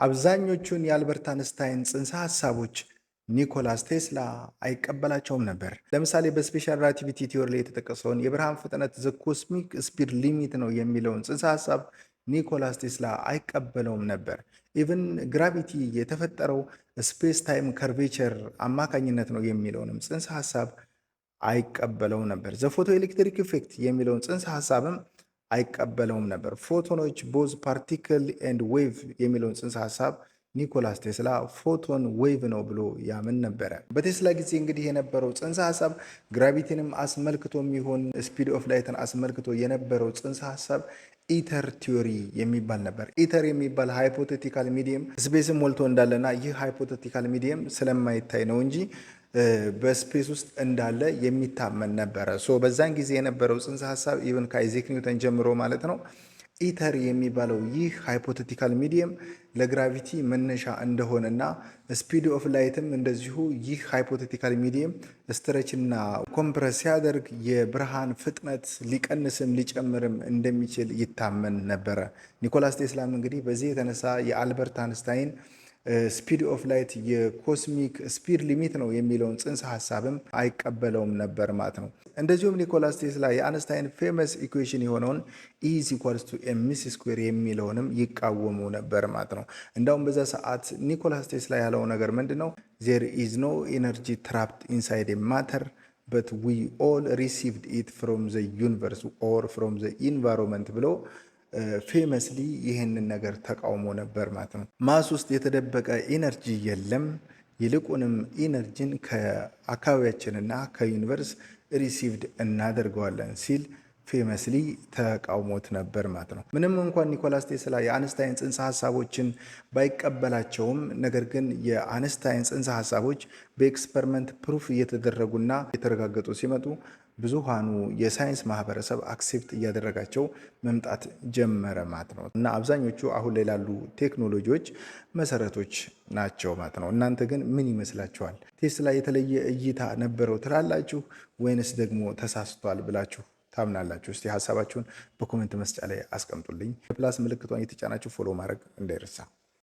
አብዛኞቹን የአልበርት አንስታይን ጽንሰ ሐሳቦች ኒኮላስ ቴስላ አይቀበላቸውም ነበር። ለምሳሌ በስፔሻል ሪላቲቪቲ ቲዮሪ ላይ የተጠቀሰውን የብርሃን ፍጥነት ዘ ኮስሚክ ስፒድ ሊሚት ነው የሚለውን ጽንሰ ሐሳብ ኒኮላስ ቴስላ አይቀበለውም ነበር። ኢቭን ግራቪቲ የተፈጠረው ስፔስ ታይም ከርቬቸር አማካኝነት ነው የሚለውንም ጽንሰ ሐሳብ አይቀበለውም ነበር። ዘ ፎቶ ኤሌክትሪክ ኢፌክት የሚለውን ጽንሰ ሐሳብም አይቀበለውም ነበር። ፎቶኖች ቦዝ ፓርቲክል ኤንድ ዌቭ የሚለውን ጽንሰ ሐሳብ ኒኮላስ ቴስላ ፎቶን ዌቭ ነው ብሎ ያምን ነበረ። በቴስላ ጊዜ እንግዲህ የነበረው ጽንሰ ሐሳብ ግራቪቲንም አስመልክቶ የሚሆን ስፒድ ኦፍ ላይትን አስመልክቶ የነበረው ጽንሰ ሐሳብ ኢተር ቲዮሪ የሚባል ነበር። ኢተር የሚባል ሃይፖቴቲካል ሚዲየም ስፔስም ሞልቶ እንዳለና ይህ ሃይፖቴቲካል ሚዲየም ስለማይታይ ነው እንጂ በስፔስ ውስጥ እንዳለ የሚታመን ነበረ። በዛን ጊዜ የነበረው ጽንሰ ሐሳብ ኢቨን ከአይዛክ ኒውተን ጀምሮ ማለት ነው ኢተር የሚባለው ይህ ሃይፖቴቲካል ሚዲየም ለግራቪቲ መነሻ እንደሆነና ስፒድ ኦፍ ላይትም እንደዚሁ ይህ ሃይፖቴቲካል ሚዲየም ስትረችና ኮምፕረስ ሲያደርግ የብርሃን ፍጥነት ሊቀንስም ሊጨምርም እንደሚችል ይታመን ነበረ። ኒኮላስ ቴስላም እንግዲህ በዚህ የተነሳ የአልበርት አንስታይን ስፒድ ኦፍ ላይት የኮስሚክ ስፒድ ሊሚት ነው የሚለውን ጽንሰ ሐሳብም አይቀበለውም ነበር ማለት ነው። እንደዚሁም ኒኮላስ ቴስላ የአንስታይን ፌመስ ኢኩዌሽን የሆነውን E = mc² የሚለውንም ይቃወሙ ነበር ማለት ነው። እንዳውም በዛ ሰዓት ኒኮላስ ቴስላ ያለው ነገር ምንድነው? there is no energy trapped inside a matter but we all received it from the universe or from the environment ብሎ ፌመስሊ ይህንን ነገር ተቃውሞ ነበር ማለት ነው። ማስ ውስጥ የተደበቀ ኢነርጂ የለም፣ ይልቁንም ኢነርጂን ከአካባቢያችንና ከዩኒቨርስ ሪሲቭድ እናደርገዋለን ሲል ፌመስሊ ተቃውሞት ነበር ማለት ነው። ምንም እንኳን ኒኮላስ ቴስላ የአንስታይን ጽንሰ ሐሳቦችን ባይቀበላቸውም ነገር ግን የአንስታይን ጽንሰ ሐሳቦች በኤክስፐሪመንት ፕሩፍ እየተደረጉና የተረጋገጡ ሲመጡ ብዙሃኑ የሳይንስ ማህበረሰብ አክሴፕት እያደረጋቸው መምጣት ጀመረ ማለት ነው እና አብዛኞቹ አሁን ላይ ላሉ ቴክኖሎጂዎች መሰረቶች ናቸው ማለት ነው። እናንተ ግን ምን ይመስላችኋል? ቴስላ የተለየ እይታ ነበረው ትላላችሁ ወይንስ ደግሞ ተሳስቷል ብላችሁ ታምናላችሁ? እስቲ ሐሳባችሁን በኮሜንት መስጫ ላይ አስቀምጡልኝ። ፕላስ ምልክቷን የተጫናችሁ ፎሎ ማድረግ እንዳይረሳ።